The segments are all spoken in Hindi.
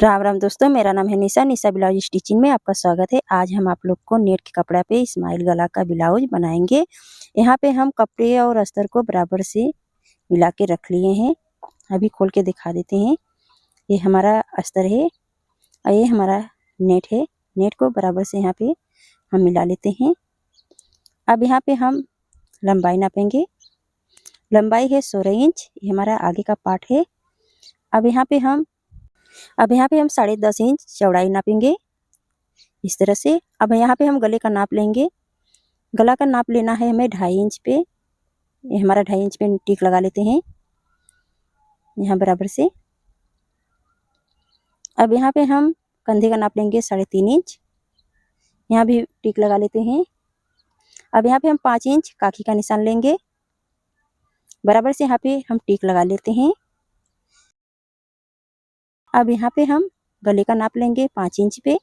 राम राम दोस्तों, मेरा नाम है निशा। निशा ब्लाउज स्टिचिंग में आपका स्वागत है। आज हम आप लोग को नेट के कपड़ा पे स्माइल गला का ब्लाउज बनाएंगे। यहाँ पे हम कपड़े और अस्तर को बराबर से मिला के रख लिए हैं। अभी खोल के दिखा देते हैं। ये हमारा अस्तर है और ये हमारा नेट है। नेट को बराबर से यहाँ पे हम मिला लेते हैं। अब यहाँ पे हम लंबाई नापेंगे। लंबाई है 16 इंच। ये हमारा आगे का पार्ट है। अब यहाँ पे हम 10.5 इंच चौड़ाई नापेंगे इस तरह से। अब यहाँ पे हम गले का नाप लेंगे। गला का नाप लेना है हमें 2.5 इंच पे। ये हमारा 2.5 इंच पे टिक लगा लेते हैं यहाँ बराबर से। अब यहाँ पे हम कंधे का नाप लेंगे 3.5 इंच। यहाँ भी टिक लगा लेते हैं। अब यहाँ पे हम 5 इंच काखी का निशान लेंगे। बराबर से यहाँ पे हम टिक लगा लेते हैं। अब यहाँ पे हम गले का नाप लेंगे 5 इंच पे।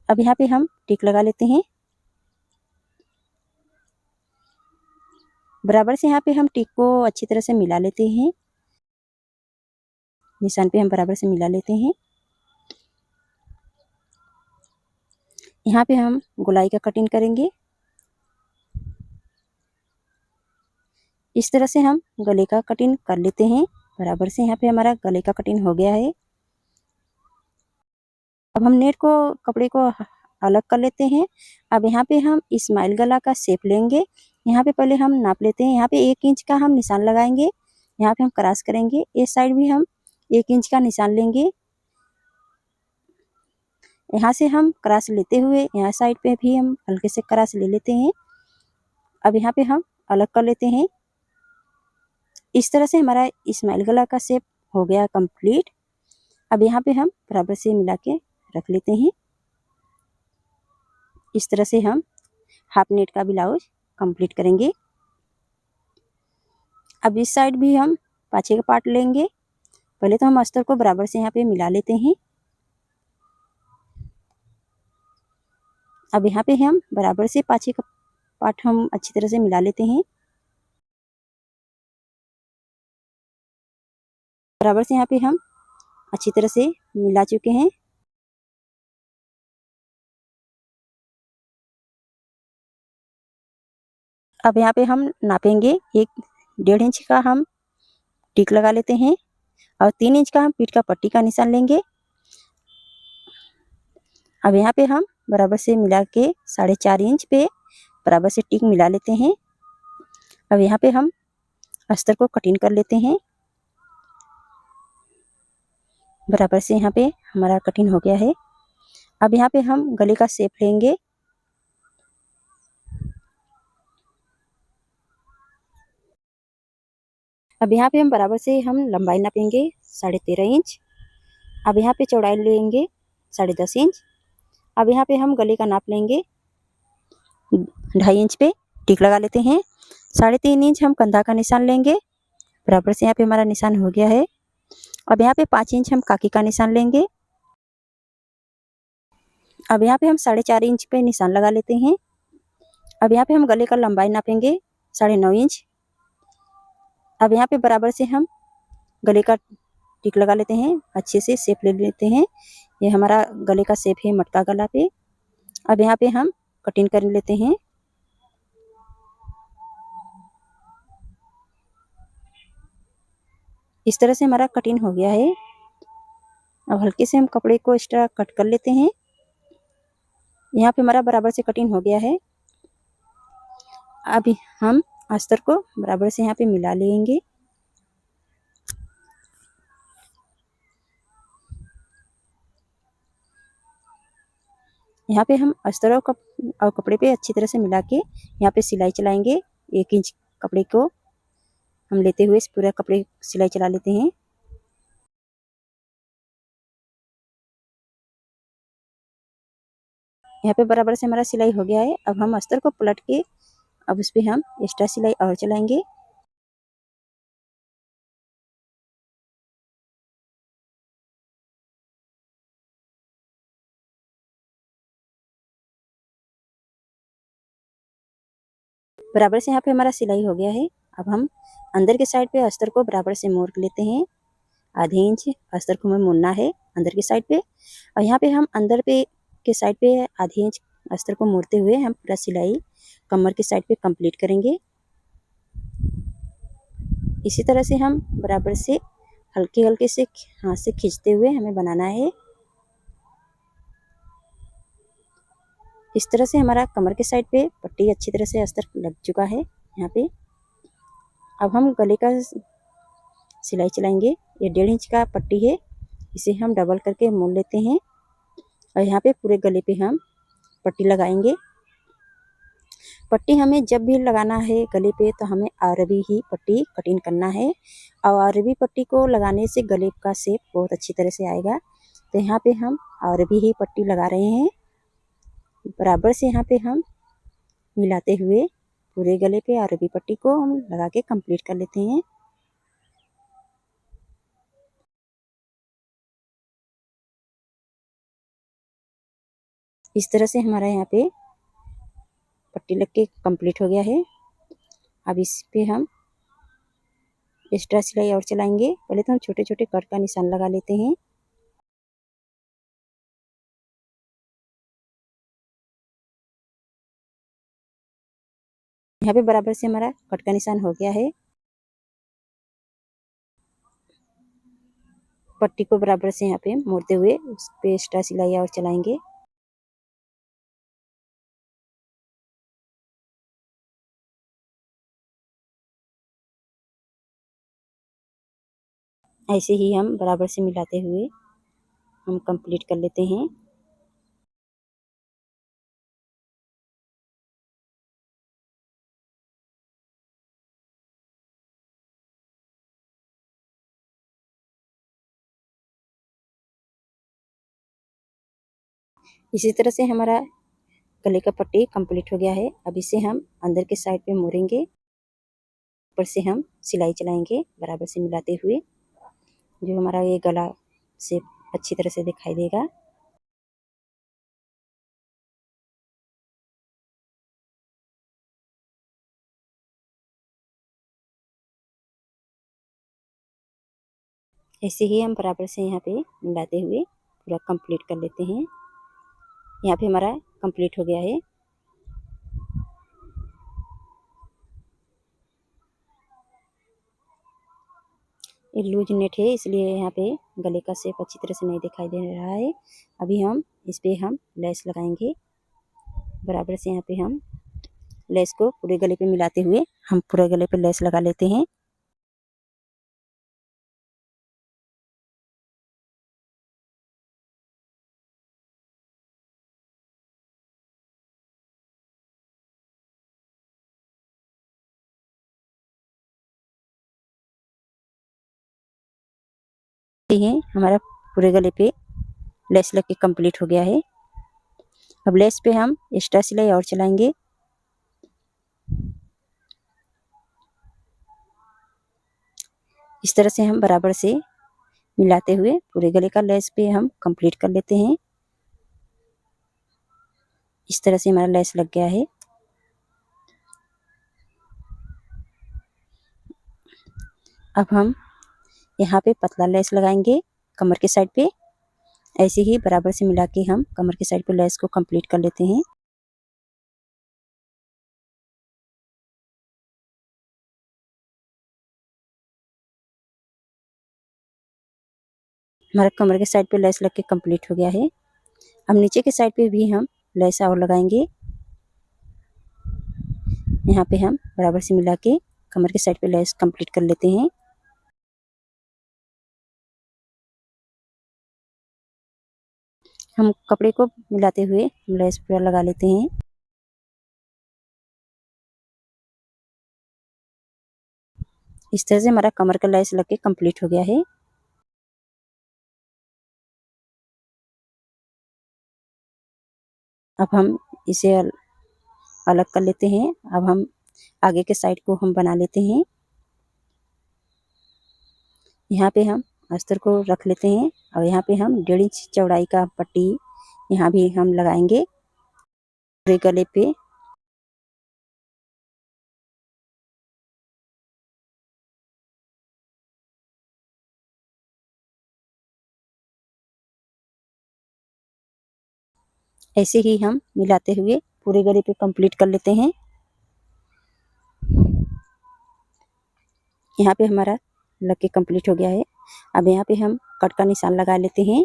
अब यहाँ पे हम टिक लगा लेते हैं। बराबर से यहाँ पे हम टिक को अच्छी तरह से मिला लेते हैं। निशान पे हम बराबर से मिला लेते हैं। यहाँ पे हम गोलाई का कटिंग करेंगे। इस तरह से हम गले का कटिंग कर लेते हैं। बराबर से यहाँ पे हमारा गले का कटिंग हो गया है। अब हम नेट को कपड़े को अलग कर लेते हैं। अब यहाँ पे हम स्माइल गला का शेप लेंगे। यहाँ पे पहले हम नाप लेते हैं। यहाँ पे 1 इंच का हम निशान लगाएंगे। यहाँ पे हम क्रॉस करेंगे। इस साइड भी हम 1 इंच का निशान लेंगे। यहाँ से हम क्रॉस लेते हुए यहाँ साइड पे भी हम हल्के से क्रॉस ले लेते हैं। अब यहाँ पे हम अलग कर लेते हैं। इस तरह से हमारा स्माइल गला का शेप हो गया कंप्लीट। अब यहाँ पे हम बराबर से मिला के रख लेते हैं। इस तरह से हम हाफ नेट का ब्लाउज कंप्लीट करेंगे। अब इस साइड भी हम पाछे का पार्ट लेंगे। पहले तो हम अस्तर को बराबर से यहाँ पे मिला लेते हैं। अब यहाँ पे हम बराबर से पाछे का पार्ट हम अच्छी तरह से मिला लेते हैं। बराबर से यहाँ पे हम अच्छी तरह से मिला चुके हैं। अब यहाँ पे हम नापेंगे 1.5 इंच का हम टिक लगा लेते हैं और 3 इंच का हम पीठ का पट्टी का निशान लेंगे। अब यहाँ पे हम बराबर से मिला के 4.5 इंच पे बराबर से टिक मिला लेते हैं। अब यहाँ पे हम अस्तर को कटिंग कर लेते हैं। बराबर से यहाँ पे हमारा कटिंग हो गया है। अब यहाँ पे हम गले का शेप लेंगे। अब यहाँ पे हम बराबर से हम लंबाई नापेंगे 13.5 इंच। अब यहाँ पे चौड़ाई लेंगे 10.5 इंच। अब यहाँ पे हम गले का नाप लेंगे 2.5 इंच पे टिक लगा लेते हैं। 3.5 इंच हम कंधा का निशान लेंगे। बराबर से यहाँ पे हमारा निशान हो गया है। अब यहाँ पे 5 इंच हम काकी का निशान लेंगे। अब यहाँ पे हम 4.5 इंच पे निशान लगा लेते हैं। अब यहाँ पे हम गले का लंबाई नापेंगे 9.5 इंच। अब यहाँ पे बराबर से हम गले का टिक लगा लेते हैं। अच्छे से शेप ले लेते हैं। ये हमारा गले का शेप है मटका गला पे। अब यहाँ पे हम कटिंग कर लेते हैं। इस तरह से हमारा कटिंग हो गया है। अब हल्के से हम कपड़े को एक्स्ट्रा कट कर लेते हैं। यहाँ पे हमारा बराबर से कटिंग हो गया है। अब हम अस्तर को बराबर से यहाँ पे मिला लेंगे। यहाँ पे हम अस्तर और कपड़े पे अच्छी तरह से मिला के यहाँ पे सिलाई चलाएंगे। 1 इंच कपड़े को हम लेते हुए पूरा कपड़े सिलाई चला लेते हैं। यहाँ पे बराबर से हमारा सिलाई हो गया है। अब हम अस्तर को पलट के अब उस पर हम एक्स्ट्रा सिलाई और चलाएंगे। बराबर से यहाँ पे हमारा सिलाई हो गया है। अब हम अंदर के साइड पे अस्तर को बराबर से मोड़ लेते हैं। आधे इंच अस्तर को हमें मोड़ना है अंदर की साइड पे। और यहाँ पे हम अंदर पे के साइड पे आधे इंच अस्तर को मोड़ते हुए हम पूरा सिलाई कमर की साइड पे कंप्लीट करेंगे। इसी तरह से हम बराबर से हल्के हल्के से हाथ से खींचते हुए हमें बनाना है। इस तरह से हमारा कमर के साइड पे पट्टी अच्छी तरह से अस्तर लग चुका है यहाँ पे। अब हम गले का सिलाई चलाएंगे। ये 1.5 इंच का पट्टी है, इसे हम डबल करके मोड़ लेते हैं और यहाँ पे पूरे गले पे हम पट्टी लगाएंगे। पट्टी हमें जब भी लगाना है गले पे तो हमें आरबी ही पट्टी कटिंग करना है और आरबी पट्टी को लगाने से गले का शेप बहुत अच्छी तरह से आएगा। तो यहाँ पे हम आरबी ही पट्टी लगा रहे हैं। बराबर से यहाँ पे हम मिलाते हुए पूरे गले पे आरबी पट्टी को हम लगा के कंप्लीट कर लेते हैं। इस तरह से हमारा यहाँ पे पट्टी लग के कंप्लीट हो गया है। अब इस पे हम एक्स्ट्रा सिलाई और चलाएंगे। पहले तो हम छोटे छोटे कट का निशान लगा लेते हैं। यहाँ पे बराबर से हमारा कट का निशान हो गया है। पट्टी को बराबर से यहाँ पे मोड़ते हुए उस पे एक्स्ट्रा सिलाई और चलाएंगे। ऐसे ही हम बराबर से मिलाते हुए हम कंप्लीट कर लेते हैं। इसी तरह से हमारा गले का पट्टी कंप्लीट हो गया है। अब इसे हम अंदर के साइड पे मोड़ेंगे। ऊपर से हम सिलाई चलाएंगे बराबर से मिलाते हुए, जो हमारा ये गला से अच्छी तरह से दिखाई देगा। ऐसे ही हम बराबर से यहाँ पे मिलाते हुए पूरा कंप्लीट कर लेते हैं। यहाँ पे हमारा कंप्लीट हो गया है। ये लूज नेट है इसलिए यहाँ पे गले का शेप अच्छी तरह से नहीं दिखाई दे रहा है। अभी हम इस पे हम लेस लगाएंगे। बराबर से यहाँ पे हम लेस को पूरे गले पे मिलाते हुए हम पूरे गले पे लेस लगा लेते हैं। ये हमारा पूरे गले पे लेस लग के कंप्लीट हो गया है। अब लेस पे हम एक्स्ट्रा सिलाई और चलाएंगे। इस तरह से हम बराबर से मिलाते हुए पूरे गले का लेस पे हम कंप्लीट कर लेते हैं। इस तरह से हमारा लेस लग गया है। अब हम यहाँ पे पतला लेस लगाएंगे कमर के साइड पे। ऐसे ही बराबर से मिला के हम कमर के साइड पे लेस को कंप्लीट कर लेते हैं। हमारा कमर के साइड पे लेस लग के कंप्लीट हो गया है। अब नीचे के साइड पे भी हम लेस और लगाएंगे। यहाँ पे हम बराबर से मिला के कमर के साइड पे लेस कंप्लीट कर लेते हैं। हम कपड़े को मिलाते हुए लेस पूरा लगा लेते हैं। इस तरह से हमारा कमर का लेस लग के कंप्लीट हो गया है। अब हम इसे अलग कर लेते हैं। अब हम आगे के साइड को हम बना लेते हैं। यहाँ पे हम अस्तर को रख लेते हैं और यहाँ पे हम 1.5 इंच चौड़ाई का पट्टी यहाँ भी हम लगाएंगे पूरे गले पे। ऐसे ही हम मिलाते हुए पूरे गले पे कंप्लीट कर लेते हैं। यहाँ पे हमारा लग के कंप्लीट हो गया है। अब यहाँ पे हम कट का निशान लगा लेते हैं।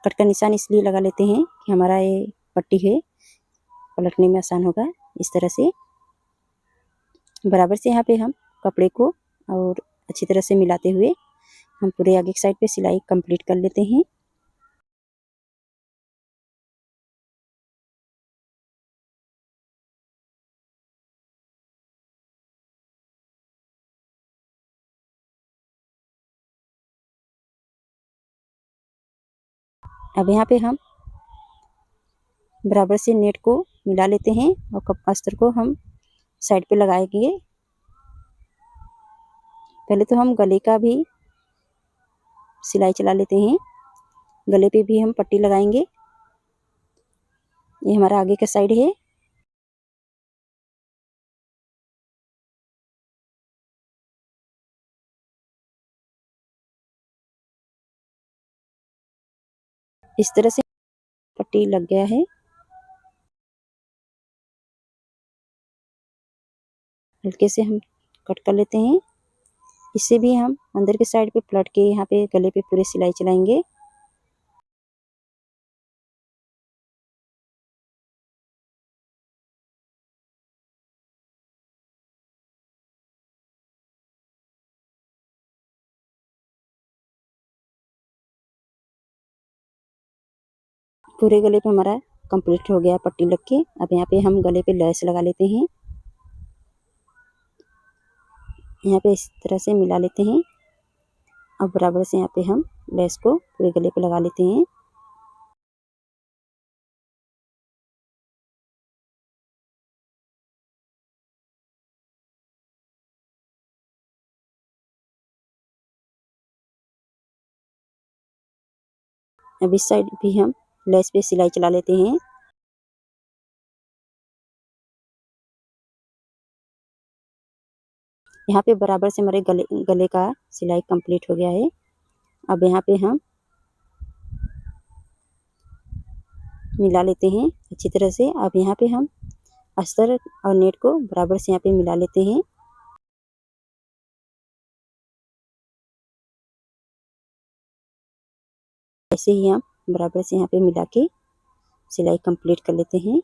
कट का निशान इसलिए लगा लेते हैं कि हमारा ये पट्टी है पलटने में आसान होगा। इस तरह से बराबर से यहाँ पे हम कपड़े को और अच्छी तरह से मिलाते हुए हम पूरे आगे की साइड पे सिलाई कंप्लीट कर लेते हैं। अब यहाँ पे हम बराबर से नेट को मिला लेते हैं और कप अस्तर को हम साइड पे लगाएंगे। पहले तो हम गले का भी सिलाई चला लेते हैं। गले पे भी हम पट्टी लगाएंगे। ये हमारा आगे का साइड है। इस तरह से पट्टी लग गया है। हल्के से हम कट कर लेते हैं। इससे भी हम अंदर के साइड पे पलट के यहाँ पे गले पे पूरे सिलाई चलाएंगे। पूरे गले पे हमारा कंप्लीट हो गया पट्टी लग के। अब यहाँ पे हम गले पे लेस लगा लेते हैं। यहाँ पे इस तरह से मिला लेते हैं। अब बराबर से यहाँ पे हम लेस को पूरे गले पे लगा लेते हैं। अब इस साइड भी हम लेस पे सिलाई चला लेते हैं। यहाँ पे बराबर से हमारे गले का सिलाई कंप्लीट हो गया है। अब यहाँ पे हम मिला लेते हैं अच्छी तरह से। अब यहाँ पे हम अस्तर और नेट को बराबर से यहाँ पे मिला लेते हैं। ऐसे ही हम बराबर से यहाँ पे मिला के सिलाई कंप्लीट कर लेते हैं।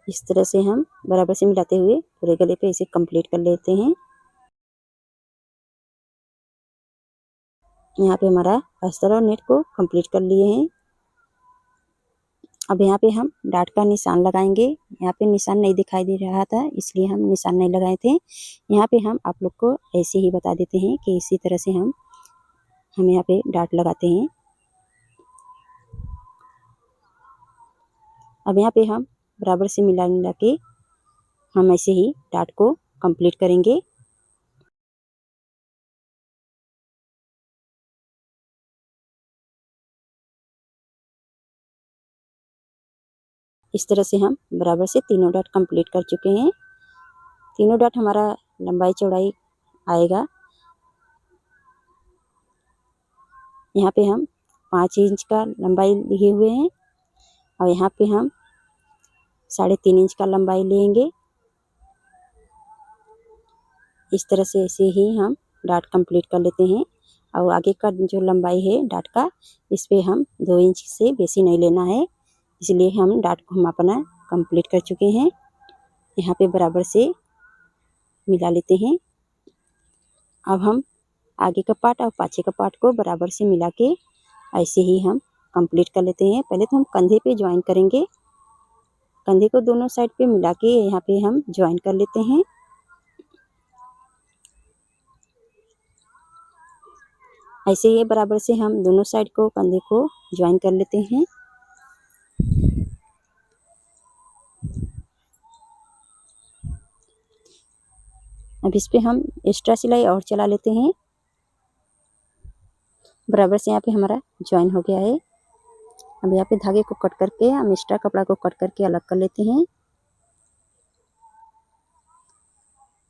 इस तरह से हम बराबर से मिलाते हुए पूरे गले पे इसे कंप्लीट कर लेते हैं। यहाँ पे हमारा अस्तर और नेट को कंप्लीट कर लिए हैं। अब यहाँ पे हम डाट का निशान लगाएंगे। यहाँ पे निशान नहीं दिखाई दे रहा था इसलिए हम निशान नहीं लगाए थे। यहाँ पे हम आप लोग को ऐसे ही बता देते हैं कि इसी तरह से हम यहाँ पे डाट लगाते हैं। अब यहाँ पे हम बराबर से मिला के हम ऐसे ही डाट को कंप्लीट करेंगे। इस तरह से हम बराबर से तीनों डाट कंप्लीट कर चुके हैं। तीनों डाट हमारा लंबाई चौड़ाई आएगा। यहाँ पे हम 5 इंच का लंबाई लिए हुए हैं और यहाँ पे हम 3.5 इंच का लंबाई लेंगे। इस तरह से ऐसे ही हम डाट कंप्लीट कर लेते हैं। और आगे का जो लंबाई है डाट का, इस पे हम 2 इंच से बेसी नहीं लेना है, इसलिए हम डाट को हम अपना कंप्लीट कर चुके हैं। यहाँ पे बराबर से मिला लेते हैं। अब हम आगे का पार्ट और पाछे का पार्ट को बराबर से मिला के ऐसे ही हम कंप्लीट कर लेते हैं। पहले तो हम कंधे पे ज्वाइन करेंगे। कंधे को दोनों साइड पे मिला के यहाँ पे हम ज्वाइन कर लेते हैं। ऐसे ही बराबर से हम दोनों साइड को कंधे को ज्वाइन कर लेते हैं। अब इस पे हम एक्स्ट्रा सिलाई और चला लेते हैं। बराबर से यहाँ पे हमारा ज्वाइन हो गया है। अब यहाँ पे धागे को कट करके हम एक्स्ट्रा कपड़ा को कट करके अलग कर लेते हैं।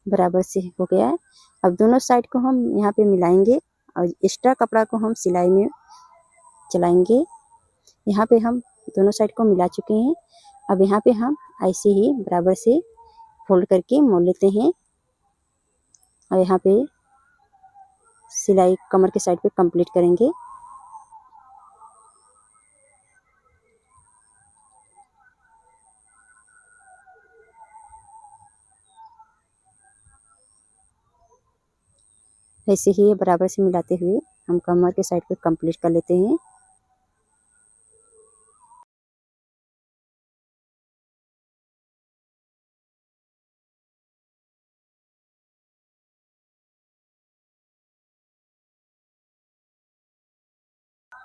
बराबर से हो गया है। अब दोनों साइड को हम यहाँ पे मिलाएंगे और एक्स्ट्रा कपड़ा को हम सिलाई में चलाएंगे। यहाँ पे हम दोनों साइड को मिला चुके हैं। अब यहाँ पे हम ऐसे ही बराबर से फोल्ड करके मोड़ लेते हैं और यहाँ पे सिलाई कमर के साइड पे कंप्लीट करेंगे। ऐसे ही बराबर से मिलाते हुए हम कमर के साइड पे कंप्लीट कर लेते हैं।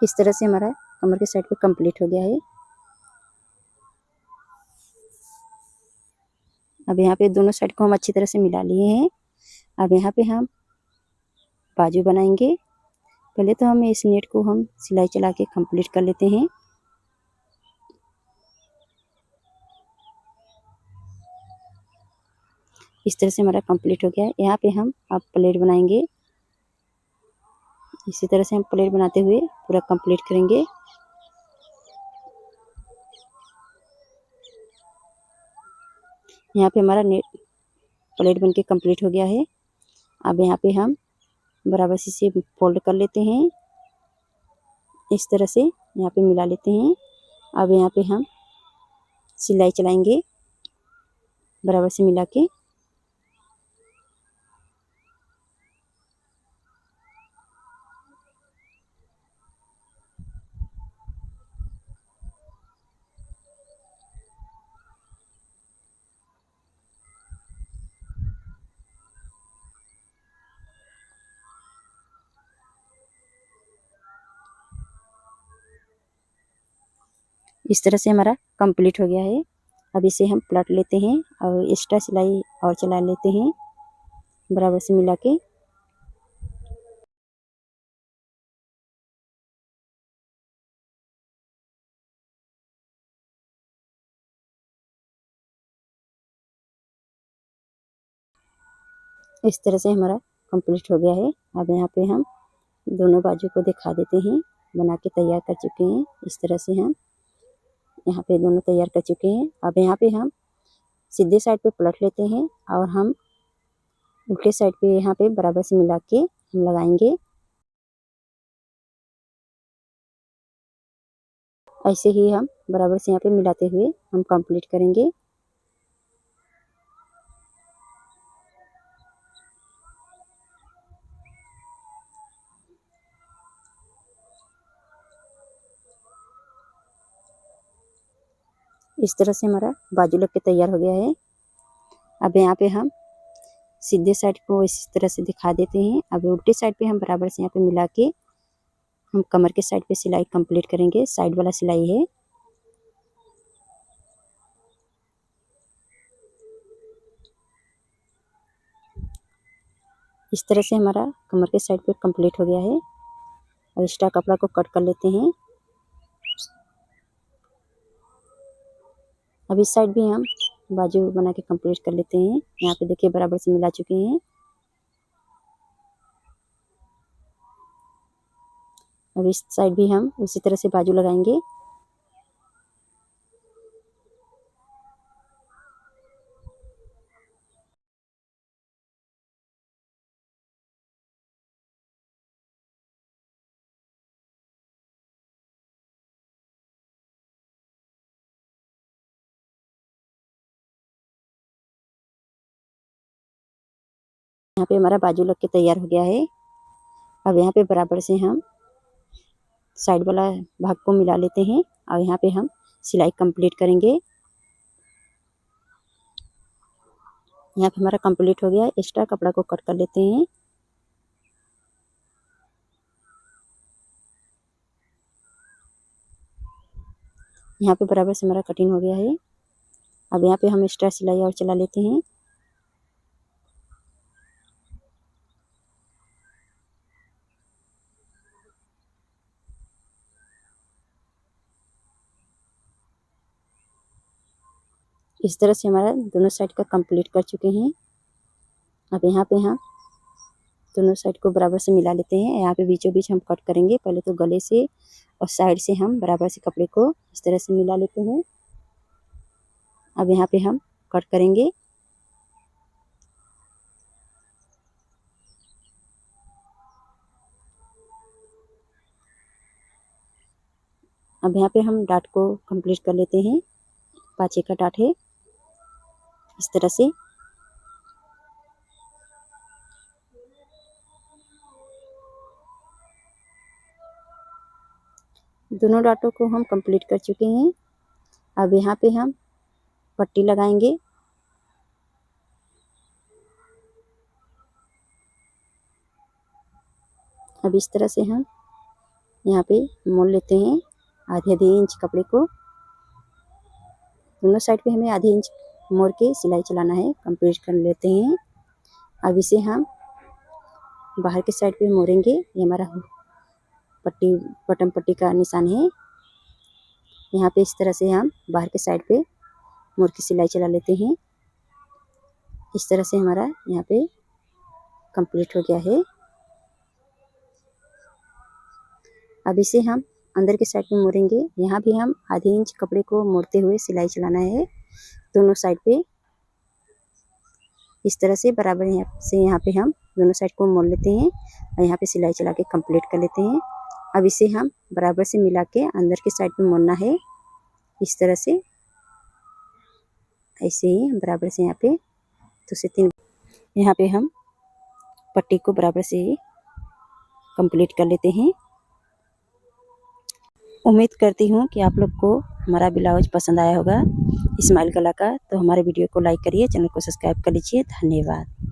इस तरह से हमारा कमर के साइड पे कंप्लीट हो गया है। अब यहाँ पे दोनों साइड को हम अच्छी तरह से मिला लिए हैं। अब यहाँ पे हम बाजू बनाएंगे। पहले तो हम इस नेट को हम सिलाई चला के कंप्लीट कर लेते हैं। इस तरह से हमारा कंप्लीट हो गया है। यहाँ पे हम अब प्लेट बनाएंगे। इसी तरह से हम प्लेट बनाते हुए पूरा कंप्लीट करेंगे। यहाँ पे हमारा नेट प्लेट बनके कंप्लीट हो गया है। अब यहाँ पे हम बराबर से इसे फोल्ड कर लेते हैं। इस तरह से यहाँ पे मिला लेते हैं। अब यहाँ पे हम सिलाई चलाएंगे बराबर से मिला के। इस तरह से हमारा कंप्लीट हो गया है। अब इसे हम पलट लेते हैं और एक्स्ट्रा सिलाई और चला लेते हैं बराबर से मिला के। इस तरह से हमारा कंप्लीट हो गया है। अब यहाँ पे हम दोनों बाजू को दिखा देते हैं। बना के तैयार कर चुके हैं। इस तरह से हम यहाँ पे दोनों तैयार कर चुके हैं। अब यहाँ पे हम सीधे साइड पे पलट लेते हैं और हम उल्टे साइड पे यहाँ पे बराबर से मिला के हम लगाएंगे। ऐसे ही हम बराबर से यहाँ पे मिलाते हुए हम कंप्लीट करेंगे। इस तरह से हमारा बाजू लग के तैयार हो गया है। अब यहाँ पे हम सीधे साइड को इस तरह से दिखा देते हैं। अब उल्टी साइड पे हम बराबर से यहाँ पे मिला के हम कमर के साइड पे सिलाई कंप्लीट करेंगे। साइड वाला सिलाई है। इस तरह से हमारा कमर के साइड पे कंप्लीट हो गया है। अब एक्स्ट्रा कपड़ा को कट कर लेते हैं। अब इस साइड भी हम बाजू बना के कंप्लीट कर लेते हैं। यहाँ पे देखिए बराबर से मिला चुके हैं। अब इस साइड भी हम उसी तरह से बाजू लगाएंगे। यहाँ पे हमारा बाजू लग के तैयार हो गया है। अब यहाँ पे बराबर से हम साइड वाला भाग को मिला लेते हैं और यहाँ पे हम सिलाई कंप्लीट करेंगे। यहाँ पे हमारा कंप्लीट हो गया है। एक्स्ट्रा कपड़ा को कट कर लेते हैं। यहाँ पे बराबर से हमारा कटिंग हो गया है। अब यहाँ पे हम एक्स्ट्रा सिलाई और चला लेते हैं। इस तरह से हमारा दोनों साइड का कंप्लीट कर चुके हैं। अब यहाँ पे हम दोनों साइड को बराबर से मिला लेते हैं। यहाँ पे बीचों बीच हम कट करेंगे। पहले तो गले से और साइड से हम बराबर से कपड़े को इस तरह से मिला लेते हैं। अब यहाँ पे हम कट करेंगे। अब यहाँ पे हम डाट को कंप्लीट कर लेते हैं। पाँचे का डाट है इस तरह से। दोनों डाटों को हम कंप्लीट कर चुके हैं। अब यहाँ पे हम पट्टी लगाएंगे। अब इस तरह से हम यहाँ पे मोड़ लेते हैं आधे इंच कपड़े को। दोनों साइड पे हमें आधे इंच मोड़ के सिलाई चलाना है। कंप्लीट कर लेते हैं। अब इसे हम बाहर के साइड पे मोड़ेंगे। ये हमारा पट्टी बटन पट्टी का निशान है। यहाँ पे इस तरह से हम बाहर के साइड पे मोड़ के सिलाई चला लेते हैं। इस तरह से हमारा यहाँ पे कंप्लीट हो गया है। अब इसे हम अंदर के साइड पे मोड़ेंगे। यहाँ भी हम आधे इंच कपड़े को मोड़ते हुए सिलाई चलाना है दोनों साइड पे। इस तरह से बराबर यहाँ पे हम दोनों साइड को मोड़ लेते हैं और यहाँ पे सिलाई चला के कंप्लीट कर लेते हैं। अब इसे हम बराबर से मिला के अंदर के साइड पे मोड़ना है इस तरह से। ऐसे ही बराबर से यहाँ पे 2 से 3 यहाँ पे हम पट्टी को बराबर से कंप्लीट कर लेते हैं। उम्मीद करती हूँ कि आप लोग को हमारा ब्लाउज पसंद आया होगा इस्माइल गला का। तो हमारे वीडियो को लाइक करिए, चैनल को सब्सक्राइब कर लीजिए। धन्यवाद।